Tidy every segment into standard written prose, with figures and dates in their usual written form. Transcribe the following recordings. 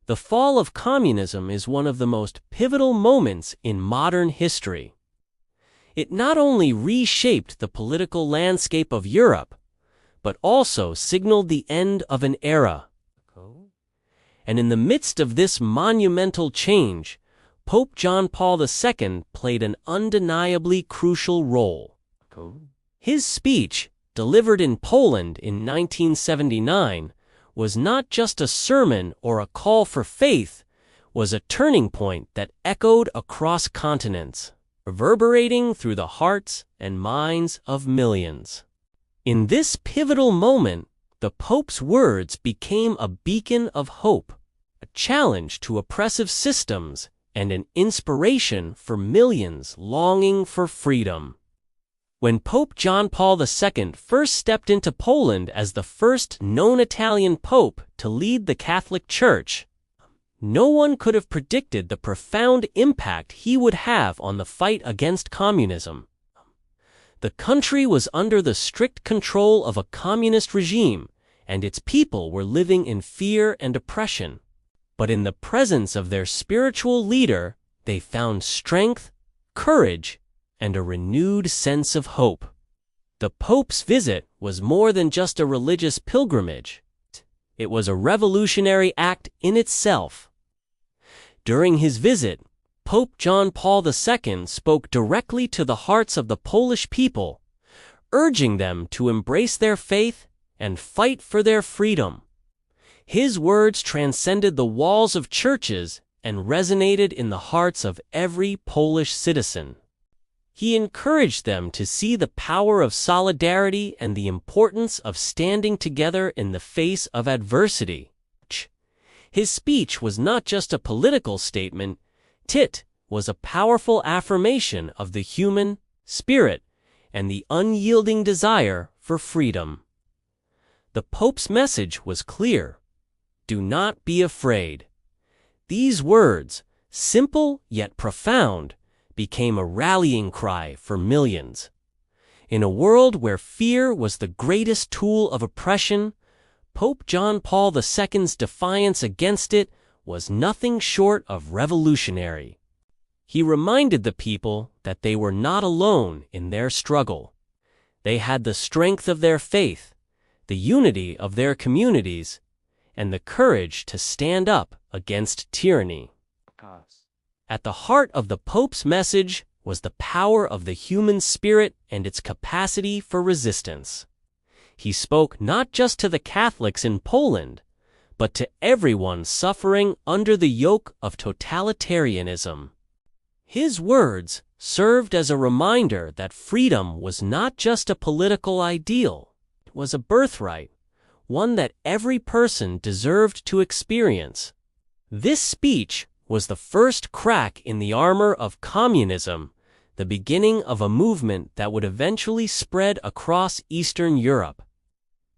The fall of communism is one of the most pivotal moments in modern history. It not only reshaped the political landscape of Europe, but also signaled the end of an era. And in the midst of this monumental change, Pope John Paul II played an undeniably crucial role. His speech, delivered in Poland in 1979, was not just a sermon or a call for faith, was a turning point that echoed across continents, reverberating through the hearts and minds of millions. In this pivotal moment, the Pope's words became a beacon of hope, a challenge to oppressive systems, and an inspiration for millions longing for freedom. When Pope John Paul II first stepped into Poland as the first known Italian pope to lead the Catholic Church, no one could have predicted the profound impact he would have on the fight against communism. The country was under the strict control of a communist regime, and its people were living in fear and oppression. But in the presence of their spiritual leader, they found strength, courage, and a renewed sense of hope. The Pope's visit was more than just a religious pilgrimage. It was a revolutionary act in itself. During his visit, Pope John Paul II spoke directly to the hearts of the Polish people, urging them to embrace their faith and fight for their freedom. His words transcended the walls of churches and resonated in the hearts of every Polish citizen. He encouraged them to see the power of solidarity and the importance of standing together in the face of adversity. His speech was not just a political statement, it was a powerful affirmation of the human spirit and the unyielding desire for freedom. The Pope's message was clear: do not be afraid. These words, simple yet profound, became a rallying cry for millions. In a world where fear was the greatest tool of oppression, Pope John Paul II's defiance against it was nothing short of revolutionary. He reminded the people that they were not alone in their struggle. They had the strength of their faith, the unity of their communities, and the courage to stand up against tyranny. At the heart of the Pope's message was the power of the human spirit and its capacity for resistance. He spoke not just to the Catholics in Poland, but to everyone suffering under the yoke of totalitarianism. His words served as a reminder that freedom was not just a political ideal, it was a birthright, one that every person deserved to experience. This speech was the first crack in the armor of communism, the beginning of a movement that would eventually spread across Eastern Europe.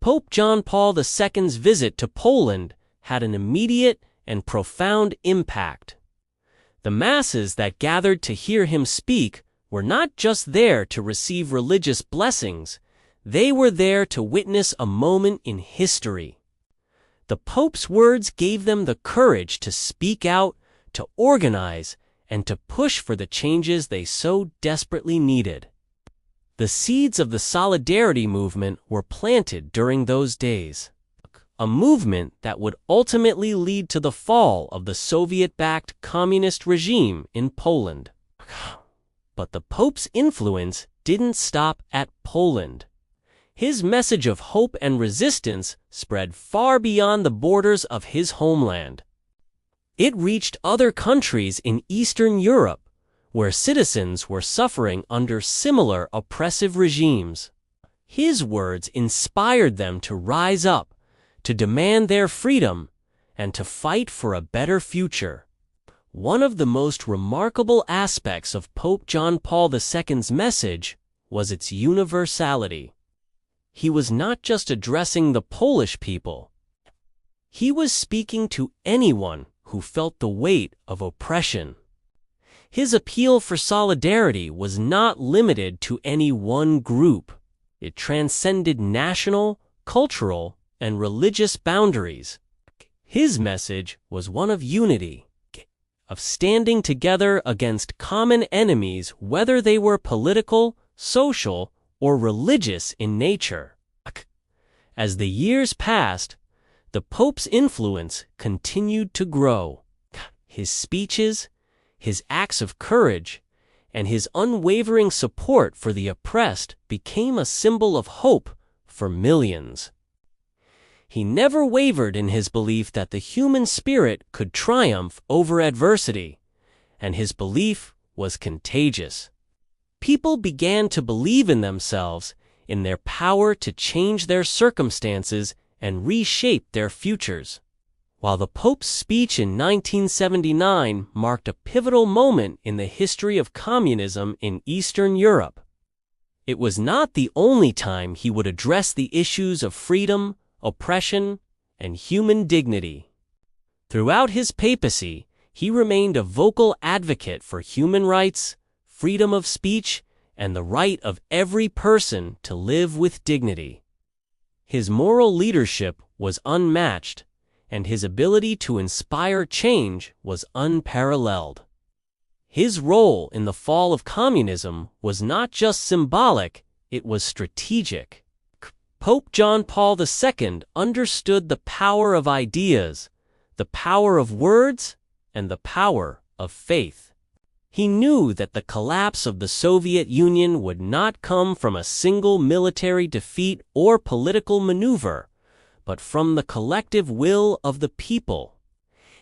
Pope John Paul II's visit to Poland had an immediate and profound impact. The masses that gathered to hear him speak were not just there to receive religious blessings, they were there to witness a moment in history. The Pope's words gave them the courage to speak out, to organize, and to push for the changes they so desperately needed. The seeds of the Solidarity movement were planted during those days, a movement that would ultimately lead to the fall of the Soviet-backed communist regime in Poland. But the Pope's influence didn't stop at Poland. His message of hope and resistance spread far beyond the borders of his homeland. It reached other countries in Eastern Europe, where citizens were suffering under similar oppressive regimes. His words inspired them to rise up, to demand their freedom, and to fight for a better future. One of the most remarkable aspects of Pope John Paul II's message was its universality. He was not just addressing the Polish people. He was speaking to anyone who felt the weight of oppression. His appeal for solidarity was not limited to any one group. It transcended national, cultural, and religious boundaries. His message was one of unity, of standing together against common enemies, whether they were political, social, or religious in nature. As the years passed, the Pope's influence continued to grow. His speeches, his acts of courage, and his unwavering support for the oppressed became a symbol of hope for millions. He never wavered in his belief that the human spirit could triumph over adversity, and his belief was contagious. People began to believe in themselves, in their power to change their circumstances and reshape their futures. While the Pope's speech in 1979 marked a pivotal moment in the history of communism in Eastern Europe, it was not the only time he would address the issues of freedom, oppression, and human dignity. Throughout his papacy, he remained a vocal advocate for human rights, freedom of speech, and the right of every person to live with dignity. His moral leadership was unmatched, and his ability to inspire change was unparalleled. His role in the fall of communism was not just symbolic, it was strategic. Pope John Paul II understood the power of ideas, the power of words, and the power of faith. He knew that the collapse of the Soviet Union would not come from a single military defeat or political maneuver, but from the collective will of the people.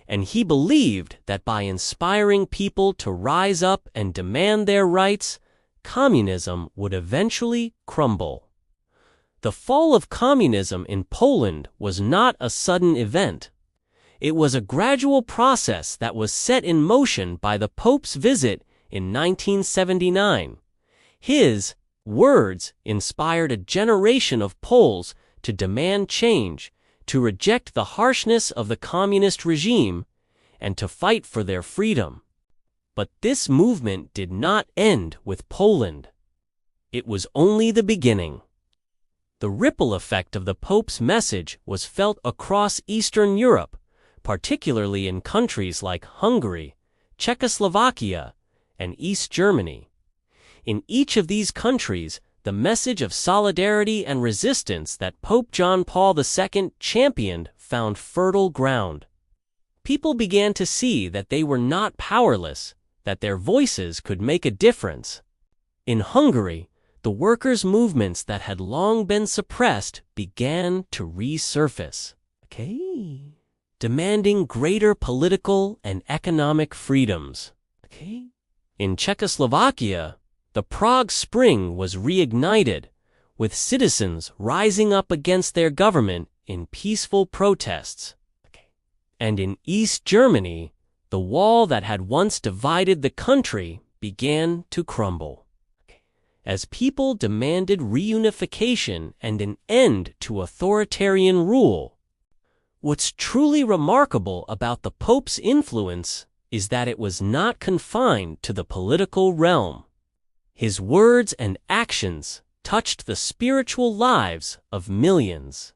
And he believed that by inspiring people to rise up and demand their rights, communism would eventually crumble. The fall of communism in Poland was not a sudden event. It was a gradual process that was set in motion by the Pope's visit in 1979. His words inspired a generation of Poles to demand change, to reject the harshness of the communist regime, and to fight for their freedom. But this movement did not end with Poland. It was only the beginning. The ripple effect of the Pope's message was felt across Eastern Europe, particularly in countries like Hungary, Czechoslovakia, and East Germany. In each of these countries, the message of solidarity and resistance that Pope John Paul II championed found fertile ground. People began to see that they were not powerless, that their voices could make a difference. In Hungary, the workers' movements that had long been suppressed began to resurface, demanding greater political and economic freedoms. In Czechoslovakia, the Prague Spring was reignited, with citizens rising up against their government in peaceful protests. And in East Germany, the wall that had once divided the country began to crumble, as people demanded reunification and an end to authoritarian rule. What's truly remarkable about the Pope's influence is that it was not confined to the political realm. His words and actions touched the spiritual lives of millions.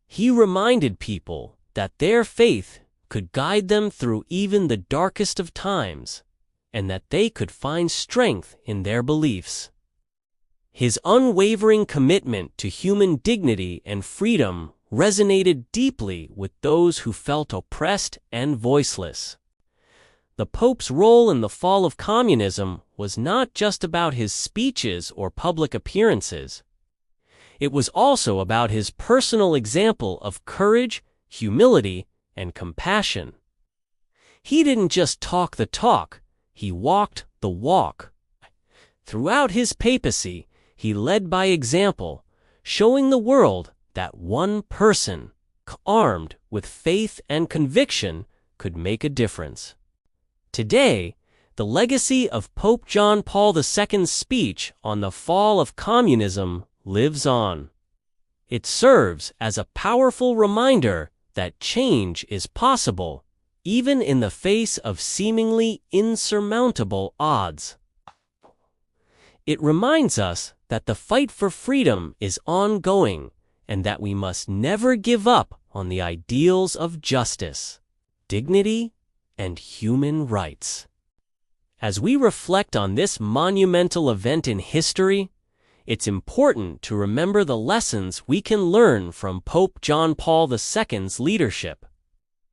He reminded people that their faith could guide them through even the darkest of times, and that they could find strength in their beliefs. His unwavering commitment to human dignity and freedom resonated deeply with those who felt oppressed and voiceless. The Pope's role in the fall of communism was not just about his speeches or public appearances. It was also about his personal example of courage, humility, and compassion. He didn't just talk the talk, he walked the walk. Throughout his papacy, he led by example, showing the world that one person, armed with faith and conviction, could make a difference. Today, the legacy of Pope John Paul II's speech on the fall of communism lives on. It serves as a powerful reminder that change is possible, even in the face of seemingly insurmountable odds. It reminds us that the fight for freedom is ongoing, and that we must never give up on the ideals of justice, dignity, and human rights. As we reflect on this monumental event in history, it's important to remember the lessons we can learn from Pope John Paul II's leadership.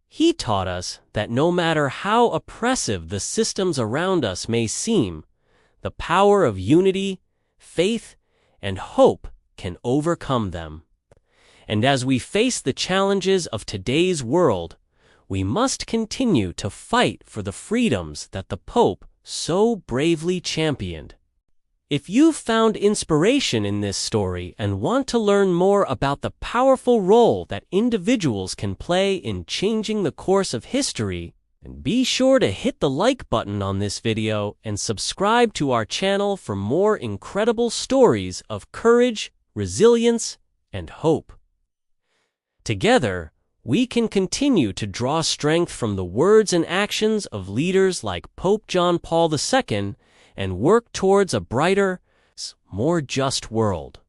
He taught us that no matter how oppressive the systems around us may seem, the power of unity, faith, and hope can overcome them. And as we face the challenges of today's world, we must continue to fight for the freedoms that the Pope so bravely championed. If you've found inspiration in this story and want to learn more about the powerful role that individuals can play in changing the course of history, then be sure to hit the like button on this video and subscribe to our channel for more incredible stories of courage, resilience, and hope. Together, we can continue to draw strength from the words and actions of leaders like Pope John Paul II and work towards a brighter, more just world.